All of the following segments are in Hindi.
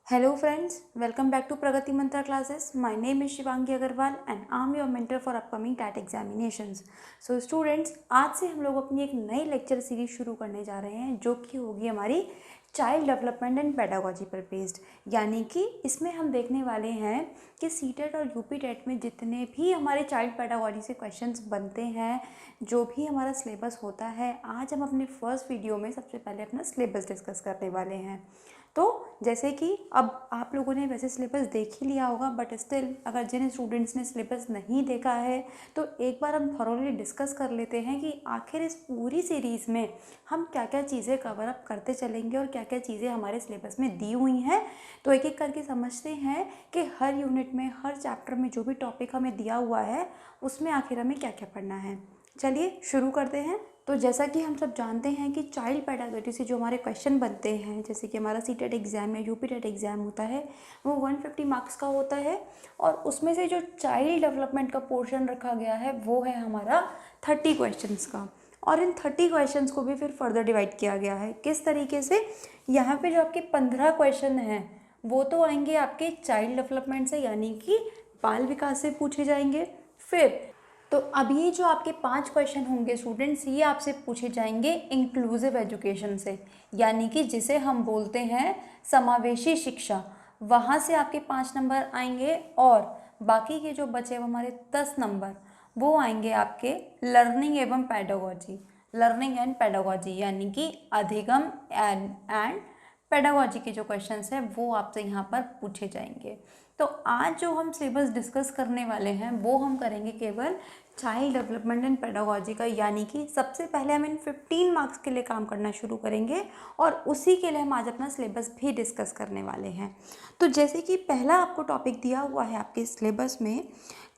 Hello friends, welcome back to Pragati Mantra classes. My name is Shivangi Agarwal and I am your mentor for upcoming TAT examinations. So students, आज से हम लोग अपनी एक नई लेक्चर सीरीज शुरू करने जा रहे हैं जो कि होगी हमारी चाइल्ड डेवलपमेंट एंड पेडागोजी पर बेस्ड। यानी कि इसमें हम देखने वाले हैं कि सीटेट और यूपी टेट में जितने भी हमारे चाइल्ड पेडागोजी से क्वेश्चंस बनते हैं, जो भी हमारा सिलेबस होता है, आज हम अपने फर्स्ट वीडियो में सबसे पहले अपना सिलेबस डिस्कस करने वाले हैं। तो जैसे कि अब आप लोगों ने वैसे सिलेबस देख ही लिया होगा, बट स्टिल अगर जिन स्टूडेंट्स ने सिलेबस नहीं देखा है तो एक बार हम थॉरोली डिस्कस कर लेते हैं कि आखिर इस पूरी सीरीज़ में हम क्या क्या चीज़ें कवर अप करते चलेंगे और क्या क्या चीज़ें हमारे सिलेबस में दी हुई हैं। तो एक एक करके समझते हैं कि हर यूनिट में, हर चैप्टर में जो भी टॉपिक हमें दिया हुआ है उसमें आखिर हमें क्या क्या पढ़ना है। चलिए शुरू करते हैं। तो जैसा कि हम सब जानते हैं कि चाइल्ड पेडागोजी से जो हमारे क्वेश्चन बनते हैं, जैसे कि हमारा सीटेट एग्ज़ाम या यूपी टेट एग्ज़ाम होता है, वो 150 मार्क्स का होता है और उसमें से जो चाइल्ड डेवलपमेंट का पोर्शन रखा गया है वो है हमारा 30 क्वेश्चंस का। और इन 30 क्वेश्चंस को भी फिर फर्दर डिवाइड किया गया है। किस तरीके से? यहाँ पे जो आपके 15 क्वेश्चन हैं वो तो आएंगे आपके चाइल्ड डेवलपमेंट से, यानी कि बाल विकास से पूछे जाएंगे। फिर तो अब ये जो आपके 5 क्वेश्चन होंगे स्टूडेंट्स, ये आपसे पूछे जाएंगे इंक्लूसिव एजुकेशन से, यानी कि जिसे हम बोलते हैं समावेशी शिक्षा। वहाँ से आपके 5 नंबर आएंगे और बाकी के जो बचे हमारे 10 नंबर वो आएंगे आपके लर्निंग एवं पेडागोजी, लर्निंग एंड पेडागोजी, यानी कि अधिगम एंड पेडागोजी के जो क्वेश्चंस हैं वो आपसे यहाँ पर पूछे जाएंगे। तो आज जो हम सिलेबस डिस्कस करने वाले हैं वो हम करेंगे केवल चाइल्ड डेवलपमेंट एंड पेडागोजी का, यानी कि सबसे पहले हम इन 15 मार्क्स के लिए काम करना शुरू करेंगे और उसी के लिए हम आज अपना सिलेबस भी डिस्कस करने वाले हैं। तो जैसे कि पहला आपको टॉपिक दिया हुआ है आपके सिलेबस में,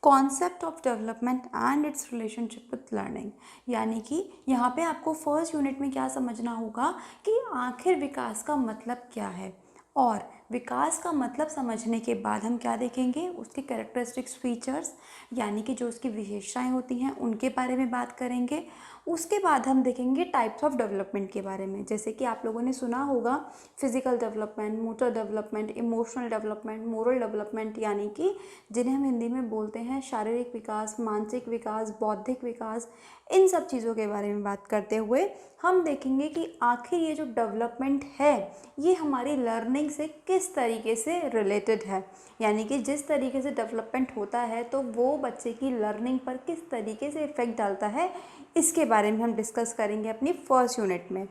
concept of development and it's relationship with learning, यानी कि यहाँ पे आपको फर्स्ट यूनिट में क्या समझना होगा कि आखिर विकास का मतलब क्या है। और विकास का मतलब समझने के बाद हम क्या देखेंगे, उसके कैरेक्टरिस्टिक्स फीचर्स, यानी कि जो उसकी विशेषताएं होती हैं उनके बारे में बात करेंगे। उसके बाद हम देखेंगे टाइप्स ऑफ डेवलपमेंट के बारे में, जैसे कि आप लोगों ने सुना होगा physical development, motor development, emotional development, moral development, यानी कि जिन्हें हम हिंदी में बोलते हैं शारीरिक विकास, मानसिक विकास, बौद्धिक विकास। इन सब चीज़ों के बारे में बात करते हुए हम देखेंगे कि आखिर ये जो डेवलपमेंट है ये हमारी लर्निंग से किस तरीके से रिलेटेड है, यानी कि जिस तरीके से डेवलपमेंट होता है तो वो बच्चे की लर्निंग पर किस तरीके से इफ़ेक्ट डालता है, इसके बारे में हम डिस्कस करेंगे अपनी फर्स्ट यूनिट में।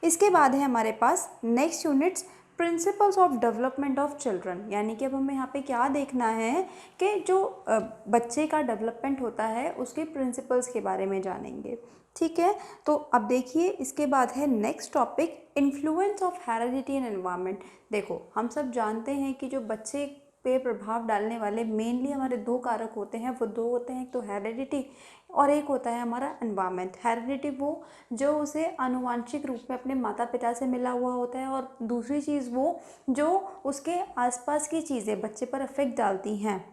इसके बाद है हमारे पास next units principles of development of children, यानी कि अब हमें यहाँ पे क्या देखना है कि जो बच्चे का डेवलपमेंट होता है उसके प्रिंसिपल्स के बारे में जानेंगे। ठीक है, तो अब देखिए इसके बाद है next topic influence of heredity and environment. देखो हम सब जानते हैं कि जो बच्चे पे प्रभाव डालने वाले मेनली हमारे 2 कारक होते हैं, वो 2 होते हैं, एक तो हेरिडिटी और एक होता है हमारा एनवायरनमेंट। हेरिडिटी वो जो उसे आनुवांशिक रूप में अपने माता पिता से मिला हुआ होता है, और दूसरी चीज़ वो जो उसके आसपास की चीज़ें बच्चे पर अफेक्ट डालती हैं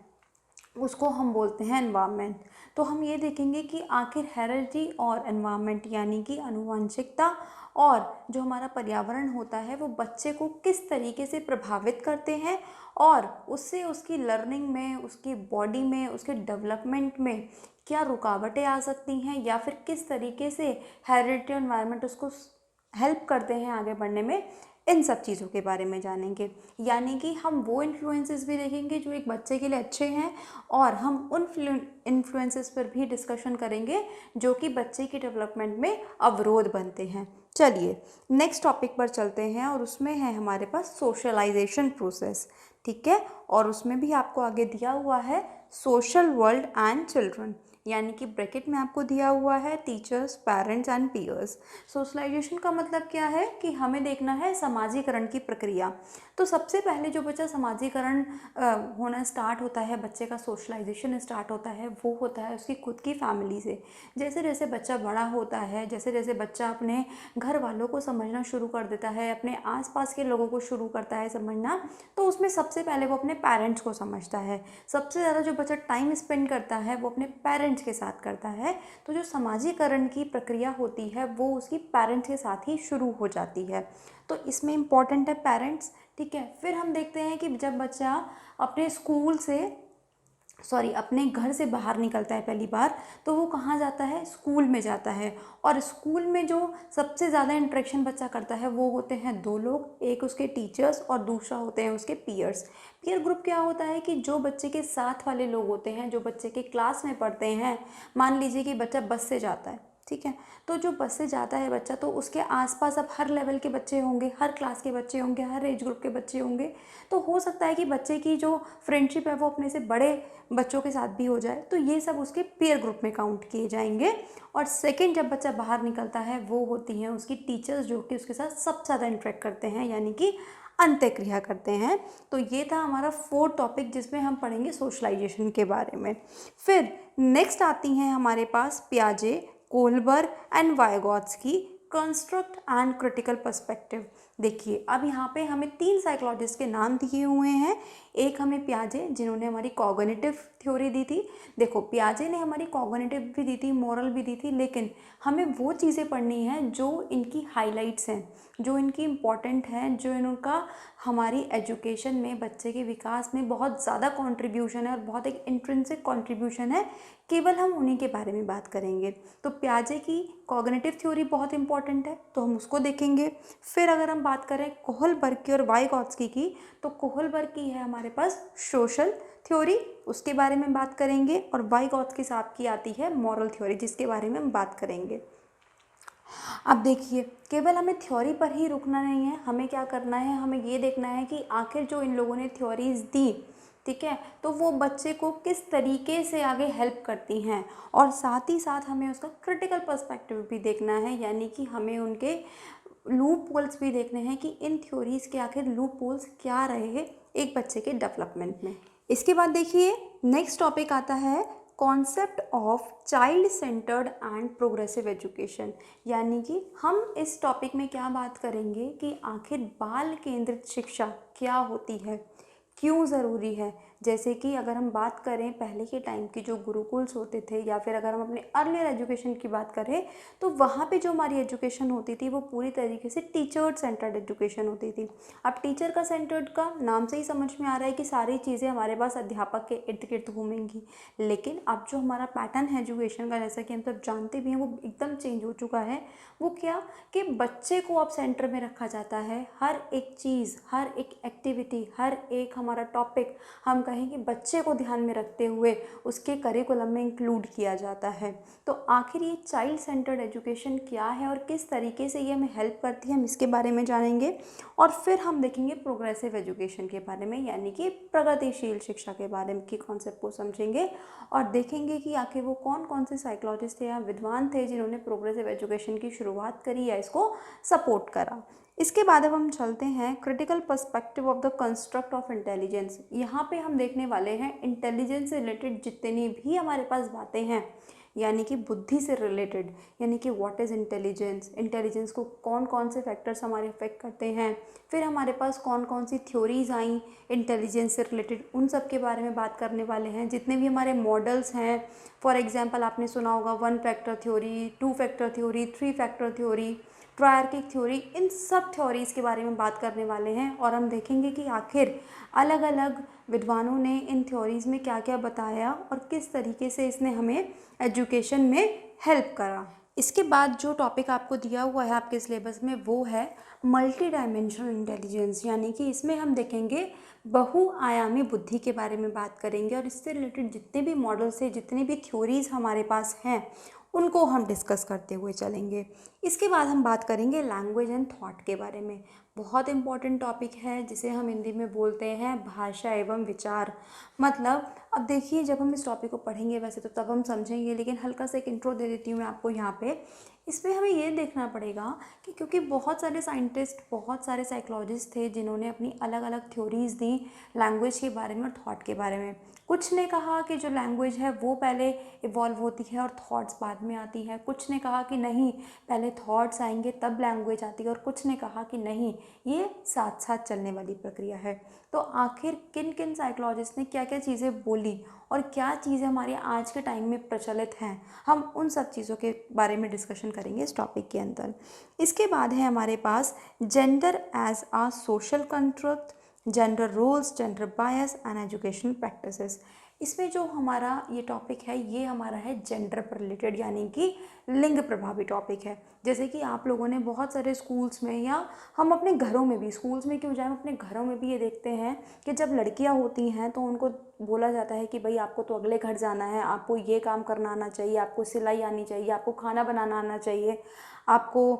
उसको हम बोलते हैं एनवायरनमेंट। तो हम ये देखेंगे कि आखिर हेरिडिटी और एनवायरनमेंट, यानी कि आनुवंशिकता और जो हमारा पर्यावरण होता है वो बच्चे को किस तरीके से प्रभावित करते हैं और उससे उसकी लर्निंग में, उसकी बॉडी में, उसके डेवलपमेंट में क्या रुकावटें आ सकती हैं, या फिर किस तरीके से हेरिडिटी और एनवायरनमेंट उसको हेल्प करते हैं आगे बढ़ने में। इन सब चीज़ों के बारे में जानेंगे, यानी कि हम वो इन्फ्लुएंसेस भी देखेंगे जो एक बच्चे के लिए अच्छे हैं और हम उन इन्फ्लुएंसेस पर भी डिस्कशन करेंगे जो कि बच्चे की डेवलपमेंट में अवरोध बनते हैं। चलिए नेक्स्ट टॉपिक पर चलते हैं और उसमें है हमारे पास सोशलाइजेशन प्रोसेस। ठीक है, और उसमें भी आपको आगे दिया हुआ है सोशल वर्ल्ड एंड चिल्ड्रन, यानी कि ब्रैकेट में आपको दिया हुआ है teachers, parents and peers. Socialization का मतलब क्या है कि हमें देखना है समाजीकरण की प्रक्रिया। तो सबसे पहले जो बच्चा समाजीकरण होना स्टार्ट होता है, बच्चे का सोशलाइजेशन स्टार्ट होता है, वो होता है उसकी खुद की फैमिली से। जैसे जैसे बच्चा बड़ा होता है, जैसे जैसे बच्चा अपने घर वालों को समझना शुरू कर देता है, अपने आसपास के लोगों को शुरू करता है समझना, तो उसमें सबसे पहले वो अपने पेरेंट्स को समझता है। सबसे ज़्यादा जो बच्चा टाइम स्पेंड करता है वो अपने पेरेंट्स के साथ करता है। तो जो समाजीकरण की प्रक्रिया होती है वो उसकी पेरेंट्स के साथ ही शुरू हो जाती है। तो इसमें इम्पॉर्टेंट है पेरेंट्स। ठीक है। फिर हम देखते हैं कि जब बच्चा अपने स्कूल से अपने घर से बाहर निकलता है पहली बार, तो वो कहाँ जाता है, स्कूल में जाता है। और स्कूल में जो सबसे ज़्यादा इंटरेक्शन बच्चा करता है वो होते हैं दो लोग, एक उसके टीचर्स और दूसरा होते हैं उसके पीयर्स। पीयर ग्रुप क्या होता है कि जो बच्चे के साथ वाले लोग होते हैं, जो बच्चे के क्लास में पढ़ते हैं। मान लीजिए कि बच्चा बस से जाता है, ठीक है, तो जो बस से जाता है बच्चा, तो उसके आसपास अब हर लेवल के बच्चे होंगे, हर क्लास के बच्चे होंगे, हर एज ग्रुप के बच्चे होंगे। तो हो सकता है कि बच्चे की जो फ्रेंडशिप है वो अपने से बड़े बच्चों के साथ भी हो जाए, तो ये सब उसके पीयर ग्रुप में काउंट किए जाएंगे। और सेकंड जब बच्चा बाहर निकलता है वो होती हैं उसकी टीचर्स, जो कि उसके साथ सबसे ज़्यादा इंटरेक्ट करते हैं, यानी कि अंत्यक्रिया करते हैं। तो ये था हमारा फोर्थ टॉपिक जिसमें हम पढ़ेंगे सोशलाइजेशन के बारे में। फिर नेक्स्ट आती हैं हमारे पास पियाजे, Kohlberg and Vygotsky, construct and critical perspective. देखिए अब यहाँ पे हमें 3 साइकोलॉजिस्ट के नाम दिए हुए हैं। एक हमें पियाजे, जिन्होंने हमारी कॉग्निटिव थ्योरी दी थी। देखो पियाजे ने हमारी कॉग्निटिव भी दी थी, मोरल भी दी थी, लेकिन हमें वो चीज़ें पढ़नी हैं जो इनकी हाइलाइट्स हैं, जो इनकी इम्पॉर्टेंट हैं, जो इनका हमारी एजुकेशन में, बच्चे के विकास में बहुत ज़्यादा कंट्रीब्यूशन है और बहुत एक इंट्रिंसिक कंट्रीब्यूशन है। केवल हम उन्हीं के बारे में बात करेंगे। तो पियाजे की कॉग्निटिव थ्योरी बहुत इंपॉर्टेंट है, तो हम उसको देखेंगे। फिर अगर हम बात करें कोहलबर्ग की और वाइगॉत्स्की की, तो कोहलबर्ग की है हमारे पास सोशल थ्योरी, उसके बारे में बात करेंगे। और वाइगॉत्स्की साहब की आती है मॉरल थ्योरी, जिसके बारे में हम बात करेंगे। अब देखिए केवल हमें थ्योरी पर ही रुकना नहीं है, हमें क्या करना है, हमें ये देखना है कि आखिर जो इन लोगों ने थ्योरीज दी, ठीक है, तो वो बच्चे को किस तरीके से आगे हेल्प करती हैं। और साथ ही साथ हमें उसका क्रिटिकल पर्सपेक्टिव भी देखना है, यानी कि हमें उनके लूप होल्स भी देखने हैं कि इन थ्योरीज के आखिर लूप होल्स क्या रहे एक बच्चे के डेवलपमेंट में। इसके बाद देखिए नेक्स्ट टॉपिक आता है concept of child centred and progressive education. यानी कि हम इस टॉपिक में क्या बात करेंगे कि आखिर बाल केंद्रित शिक्षा क्या होती है, क्यों ज़रूरी है। जैसे कि अगर हम बात करें पहले के टाइम की जो गुरुकुल्स होते थे, या फिर अगर हम अपने अर्लियर एजुकेशन की बात करें, तो वहाँ पे जो हमारी एजुकेशन होती थी वो पूरी तरीके से टीचर सेंटर्ड एजुकेशन होती थी। अब टीचर का सेंटर्ड का नाम से ही समझ में आ रहा है कि सारी चीज़ें हमारे पास अध्यापक के इर्द गिर्द घूमेंगी। लेकिन अब जो हमारा पैटर्न है एजुकेशन का, जैसा कि हम सब जानते भी हैं, वो एकदम चेंज हो चुका है। वो क्या कि बच्चे को अब सेंटर में रखा जाता है। हर एक चीज़, हर एक एक्टिविटी, हर एक हमारा टॉपिक हम कहें कि बच्चे को ध्यान में रखते हुए उसके करिकुलम में इंक्लूड किया जाता है। तो आखिर ये चाइल्ड सेंटर्ड एजुकेशन क्या है और किस तरीके से ये हमें हेल्प करती है, हम इसके बारे में जानेंगे। और फिर हम देखेंगे प्रोग्रेसिव एजुकेशन के बारे में, यानी कि प्रगतिशील शिक्षा के बारे में की कॉन्सेप्ट को समझेंगे और देखेंगे कि आखिर वो कौन कौन से साइकोलॉजिस्ट थे या विद्वान थे जिन्होंने प्रोग्रेसिव एजुकेशन की शुरुआत करी या इसको सपोर्ट करा। इसके बाद अब हम चलते हैं critical perspective of the construct of intelligence. यहाँ पे हम देखने वाले हैं इंटेलिजेंस से रिलेटेड जितनी भी हमारे पास बातें हैं, यानी कि बुद्धि से रिलेटेड, यानी कि व्हाट इज़ इंटेलिजेंस, इंटेलिजेंस को कौन कौन से फैक्टर्स हमारे अफेक्ट करते हैं। फिर हमारे पास कौन कौन सी थ्योरीज आई इंटेलिजेंस से रिलेटेड, उन सब के बारे में बात करने वाले हैं। जितने भी हमारे मॉडल्स हैं, फॉर एग्जांपल आपने सुना होगा 1 factor theory, 2 factor theory, 3 factor theory, triarchic theory, इन सब थ्योरीज़ के बारे में बात करने वाले हैं। और हम देखेंगे कि आखिर अलग अलग विद्वानों ने इन थ्योरीज़ में क्या क्या बताया और किस तरीके से इसने हमें एजुकेशन में हेल्प करा। इसके बाद जो टॉपिक आपको दिया हुआ है आपके सिलेबस में वो है मल्टी डायमेंशनल इंटेलिजेंस, यानी कि इसमें हम देखेंगे बहुआयामी बुद्धि के बारे में बात करेंगे। और इससे रिलेटेड जितने भी मॉडल्स हैं, जितनी भी थ्योरीज़ हमारे पास हैं, उनको हम डिस्कस करते हुए चलेंगे। इसके बाद हम बात करेंगे लैंग्वेज एंड थॉट के बारे में। बहुत इंपॉर्टेंट टॉपिक है जिसे हम हिंदी में बोलते हैं भाषा एवं विचार। मतलब अब देखिए जब हम इस टॉपिक को पढ़ेंगे वैसे तो तब हम समझेंगे, लेकिन हल्का सा एक इंट्रो दे देती हूँ मैं आपको यहाँ पे। इसमें हमें ये देखना पड़ेगा कि क्योंकि बहुत सारे साइंटिस्ट, बहुत सारे साइकोलॉजिस्ट थे जिन्होंने अपनी अलग अलग थ्योरीज़ दी लैंग्वेज के बारे में और थॉट के बारे में। कुछ ने कहा कि जो लैंग्वेज है वो पहले इवॉल्व होती है और थॉट्स बाद में आती है। कुछ ने कहा कि नहीं, पहले थॉट्स आएंगे तब लैंग्वेज आती है। और कुछ ने कहा कि नहीं, ये साथ साथ चलने वाली प्रक्रिया है। तो आखिर किन किन साइकोलॉजिस्ट ने क्या क्या चीज़ें बोली और क्या चीज़ें हमारे आज के टाइम में प्रचलित हैं, हम उन सब चीज़ों के बारे में डिस्कशन करेंगे इस टॉपिक के अंदर। इसके बाद है हमारे पास gender as a social construct, gender roles, gender bias and educational practices. इसमें जो हमारा ये टॉपिक है ये हमारा है जेंडर पर रिलेटेड, यानी कि लिंग प्रभावी टॉपिक है। जैसे कि आप लोगों ने बहुत सारे स्कूल्स में या हम अपने घरों में भी, स्कूल्स में क्यों जाए, हम अपने घरों में भी ये देखते हैं कि जब लड़कियां होती हैं तो उनको बोला जाता है कि भाई आपको तो अगले घर जाना है, आपको ये काम करना आना चाहिए, आपको सिलाई आनी चाहिए, आपको खाना बनाना आना चाहिए, आपको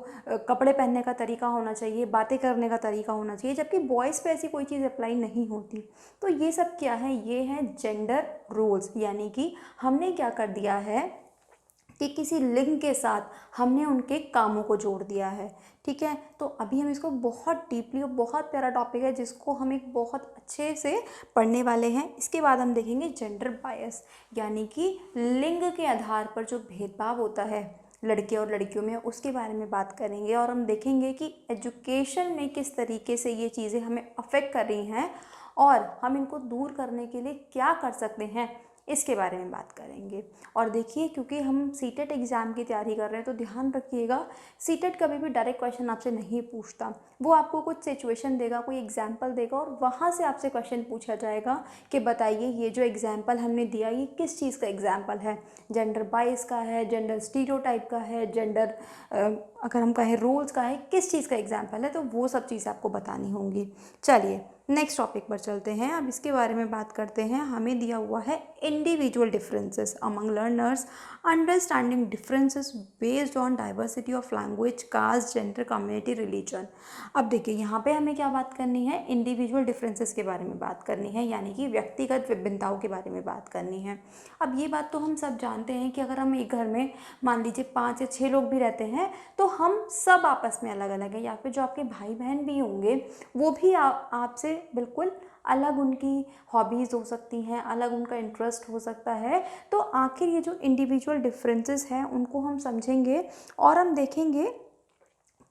कपड़े पहनने का तरीका होना चाहिए, बातें करने का तरीका होना चाहिए, जबकि बॉयज़ पे ऐसी कोई चीज़ अप्लाई नहीं होती। तो ये सब क्या है, ये है जेंडर रोल्स, यानी कि हमने क्या कर दिया है कि किसी लिंग के साथ हमने उनके कामों को जोड़ दिया है। ठीक है, तो अभी हम इसको बहुत डीपली, और बहुत प्यारा टॉपिक है जिसको हम एक बहुत अच्छे से पढ़ने वाले हैं। इसके बाद हम देखेंगे जेंडर बायस, यानी कि लिंग के आधार पर जो भेदभाव होता है लड़के और लड़कियों में, उसके बारे में बात करेंगे। और हम देखेंगे कि एजुकेशन में किस तरीके से ये चीज़ें हमें अफेक्ट कर रही हैं और हम इनको दूर करने के लिए क्या कर सकते हैं, इसके बारे में बात करेंगे। और देखिए, क्योंकि हम सीटेट एग्ज़ाम की तैयारी कर रहे हैं तो ध्यान रखिएगा, सीटेट कभी भी डायरेक्ट क्वेश्चन आपसे नहीं पूछता। वो आपको कुछ सिचुएशन देगा, कोई एग्जाम्पल देगा और वहाँ से आपसे क्वेश्चन पूछा जाएगा कि बताइए ये जो एग्जाम्पल हमने दिया ये किस चीज़ का एग्जाम्पल है, जेंडर बायस का है, जेंडर स्टीरियोटाइप का है, जेंडर अगर हम कहें रोल्स का है, किस चीज़ का एग्जाम्पल है, तो वो सब चीज़ आपको बतानी होंगी। चलिए नेक्स्ट टॉपिक पर चलते हैं। अब इसके बारे में बात करते हैं। हमें दिया हुआ है individual differences among learners, understanding differences based on diversity of language, caste, gender, community, religion. अब देखिए यहाँ पे हमें क्या बात करनी है, इंडिविजुअल डिफरेंसेस के बारे में बात करनी है, यानी कि व्यक्तिगत विभिन्नताओं के बारे में बात करनी है। अब ये बात तो हम सब जानते हैं कि अगर हम एक घर में मान लीजिए 5 या 6 लोग भी रहते हैं तो हम सब आपस में अलग अलग हैं, या फिर जो आपके भाई बहन भी होंगे वो भी आपसे बिल्कुल अलग, उनकी हॉबीज़ हो सकती हैं, अलग उनका इंटरेस्ट हो सकता है। तो आखिर ये जो इंडिविजुअल डिफरेंसेस हैं उनको हम समझेंगे और हम देखेंगे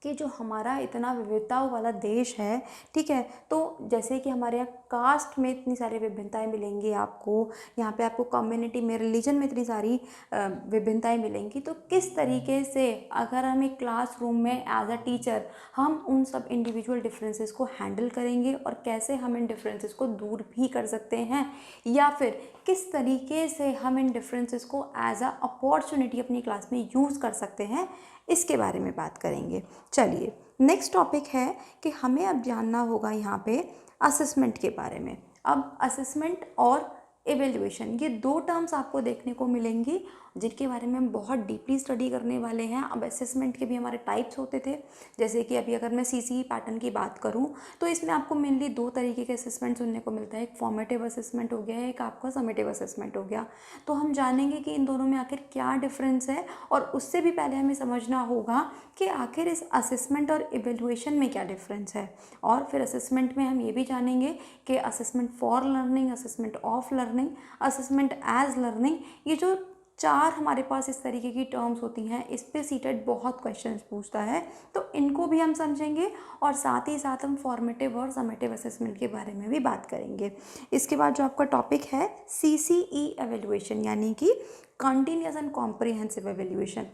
कि जो हमारा इतना विविधताओं वाला देश है, ठीक है, तो जैसे कि हमारे यहाँ कास्ट में इतनी सारी विभिन्नताएं मिलेंगी आपको, यहाँ पे आपको कम्युनिटी में, रिलीजन में इतनी सारी विभिन्नताएं मिलेंगी, तो किस तरीके से अगर हम एक क्लासरूम में एज अ टीचर हम उन सब इंडिविजुअल डिफरेंसेस को हैंडल करेंगे और कैसे हम इन डिफरेंसेस को दूर भी कर सकते हैं, या फिर किस तरीके से हम इन डिफरेंसेस को एज अ अपॉर्चुनिटी अपनी क्लास में यूज़ कर सकते हैं, इसके बारे में बात करेंगे। चलिए नेक्स्ट टॉपिक है कि हमें अब जानना होगा यहाँ पे असेसमेंट के बारे में। अब असेसमेंट और एवेल्युएशन, ये 2 टर्म्स आपको देखने को मिलेंगी जिनके बारे में हम बहुत डीपली स्टडी करने वाले हैं। अब असेसमेंट के भी हमारे टाइप्स होते थे, जैसे कि अभी अगर मैं सीसीई पैटर्न की बात करूं तो इसमें आपको मेनली 2 तरीके के असेसमेंट सुनने को मिलता है, एक फॉर्मेटिव असेसमेंट हो गया है, एक आपका समेटिव असेसमेंट हो गया। तो हम जानेंगे कि इन दोनों में आखिर क्या डिफरेंस है, और उससे भी पहले हमें समझना होगा कि आखिर इस असेसमेंट और इवेल्युएशन में क्या डिफरेंस है। और फिर असेसमेंट में हम ये भी जानेंगे कि assessment for learning, assessment of learning, assessment as learning, ये जो 4 हमारे पास इस तरीके की टर्म्स होती हैं, इस पे सीटेट बहुत क्वेश्चंस पूछता है, तो इनको भी हम समझेंगे और साथ ही साथ हम फॉर्मेटिव और समेटिव असेसमेंट के बारे में भी बात करेंगे। इसके बाद जो आपका टॉपिक है सीसीई एवेल्युएशन, यानी कि कंटिन्यूअस एंड कॉम्प्रिहेंसिव एवेल्युएशन।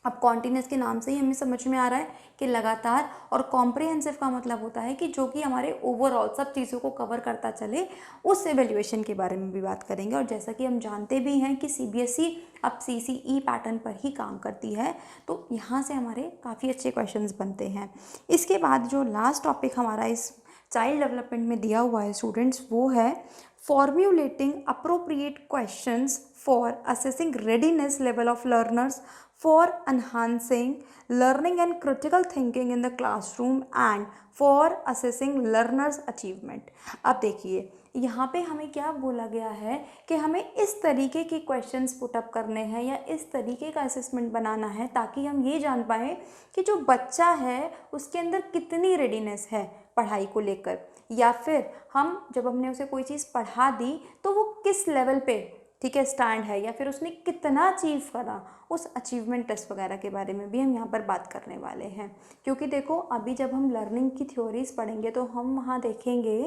अब कॉन्टिन्यूस के नाम से ही हमें समझ में आ रहा है कि लगातार, और कॉम्प्रिहेंसिव का मतलब होता है कि जो कि हमारे ओवरऑल सब चीज़ों को कवर करता चले, उस एवेल्युएशन के बारे में भी बात करेंगे। और जैसा कि हम जानते भी हैं कि सीबीएसई अब सीसीई पैटर्न पर ही काम करती है, तो यहाँ से हमारे काफ़ी अच्छे क्वेश्चंस बनते हैं। इसके बाद जो लास्ट टॉपिक हमारा इस चाइल्ड डेवलपमेंट में दिया हुआ है स्टूडेंट्स, वो है formulating appropriate questions for assessing readiness level of learners for enhancing learning and critical thinking in the classroom and for assessing learners achievement। अब देखिए यहाँ पे हमें क्या बोला गया है कि हमें इस तरीके के क्वेश्चंस पुट अप करने हैं या इस तरीके का असेसमेंट बनाना है ताकि हम ये जान पाएँ कि जो बच्चा है उसके अंदर कितनी रेडीनेस है पढ़ाई को लेकर, या फिर हम जब हमने उसे कोई चीज़ पढ़ा दी तो वो किस लेवल पे, ठीक है, स्टैंड है, या फिर उसने कितना अचीव करा उस अचीवमेंट टेस्ट वगैरह के बारे में भी हम यहाँ पर बात करने वाले हैं। क्योंकि देखो अभी जब हम लर्निंग की थ्योरीज पढ़ेंगे तो हम वहाँ देखेंगे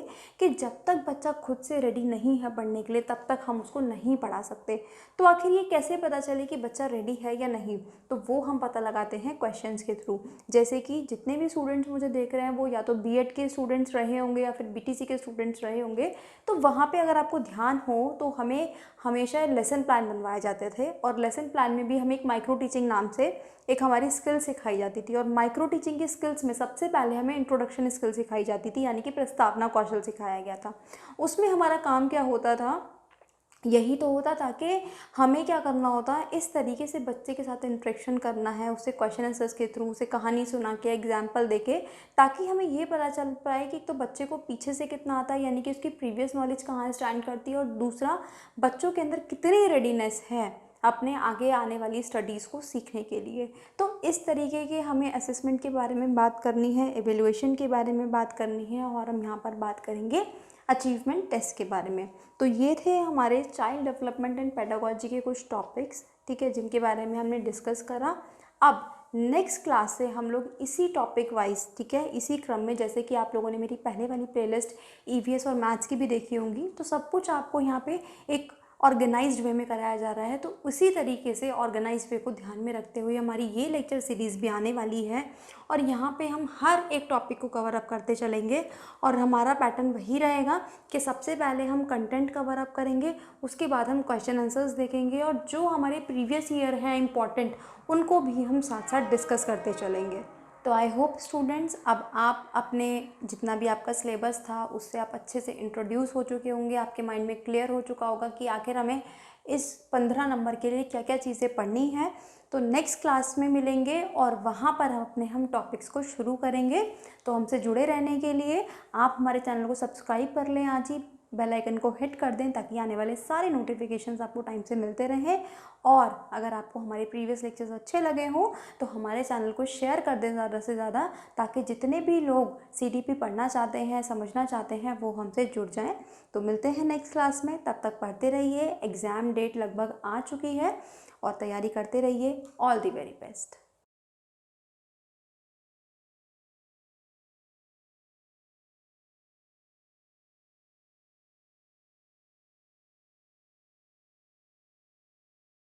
कि जब तक बच्चा खुद से रेडी नहीं है पढ़ने के लिए तब तक हम उसको नहीं पढ़ा सकते। तो आखिर ये कैसे पता चले कि बच्चा रेडी है या नहीं, तो वो हम पता लगाते हैं क्वेश्चंस के थ्रू। जैसे कि जितने भी स्टूडेंट्स मुझे देख रहे हैं वो या तो बीएड के स्टूडेंट्स रहे होंगे या फिर बीटीसी के स्टूडेंट्स रहे होंगे, तो वहाँ पे अगर आपको ध्यान हो तो हमें हमेशा लेसन प्लान बनवाए जाते थे और लेसन प्लान में भी हमें एक माइक्रो टीचिंग नाम से एक हमारी स्किल सिखाई जाती थी। और माइक्रो टीचिंग की स्किल्स में सबसे पहले हमें इंट्रोडक्शन स्किल सिखाई जाती थी, यानी कि प्रस्तावना कौशल सिखाया गया था। उसमें हमारा काम क्या होता था, यही तो होता था कि हमें क्या करना होता है, इस तरीके से बच्चे के साथ इंटरेक्शन करना है, उससे क्वेश्चन आंसर्स के थ्रू, उसे कहानी सुना के, एग्जाम्पल देके, ताकि हमें ये पता चल पाए कि एक तो बच्चे को पीछे से कितना आता है, यानी कि उसकी प्रीवियस नॉलेज कहाँ स्टैंड करती है, और दूसरा बच्चों के अंदर कितनी रेडीनेस है अपने आगे आने वाली स्टडीज़ को सीखने के लिए। तो इस तरीके के हमें असेसमेंट के बारे में बात करनी है, एवेल्युएशन के बारे में बात करनी है, और हम यहाँ पर बात करेंगे अचीवमेंट टेस्ट के बारे में। तो ये थे हमारे चाइल्ड डेवलपमेंट एंड पेडागोजी के कुछ टॉपिक्स, ठीक है, जिनके बारे में हमने डिस्कस करा। अब नेक्स्ट क्लास से हम लोग इसी टॉपिक वाइज, ठीक है, इसी क्रम में, जैसे कि आप लोगों ने मेरी पहले वाली प्लेलिस्ट ईवीएस और मैथ्स की भी देखी होंगी, तो सब कुछ आपको यहाँ पे एक ऑर्गेनाइज्ड वे में कराया जा रहा है। तो उसी तरीके से ऑर्गेनाइज्ड वे को ध्यान में रखते हुए हमारी ये लेक्चर सीरीज़ भी आने वाली है, और यहाँ पे हम हर एक टॉपिक को कवर अप करते चलेंगे। और हमारा पैटर्न वही रहेगा कि सबसे पहले हम कंटेंट कवर अप करेंगे, उसके बाद हम क्वेश्चन आंसर्स देखेंगे, और जो हमारे प्रीवियस ईयर हैं इम्पॉर्टेंट, उनको भी हम साथ साथ डिस्कस करते चलेंगे। तो आई होप स्टूडेंट्स अब आप अपने जितना भी आपका सिलेबस था उससे आप अच्छे से इंट्रोड्यूस हो चुके होंगे, आपके माइंड में क्लियर हो चुका होगा कि आखिर हमें इस 15 नंबर के लिए क्या क्या चीज़ें पढ़नी है। तो नेक्स्ट क्लास में मिलेंगे और वहाँ पर हम टॉपिक्स को शुरू करेंगे। तो हमसे जुड़े रहने के लिए आप हमारे चैनल को सब्सक्राइब कर लें, आज ही बेल आइकन को हिट कर दें, ताकि आने वाले सारे नोटिफिकेशंस आपको टाइम से मिलते रहें। और अगर आपको हमारे प्रीवियस लेक्चर्स अच्छे लगे हों तो हमारे चैनल को शेयर कर दें ज़्यादा से ज़्यादा, ताकि जितने भी लोग सीडीपी पढ़ना चाहते हैं, समझना चाहते हैं, वो हमसे जुड़ जाएं। तो मिलते हैं नेक्स्ट क्लास में, तब तक पढ़ते रहिए। एग्ज़ाम डेट लगभग आ चुकी है और तैयारी करते रहिए। All the very best.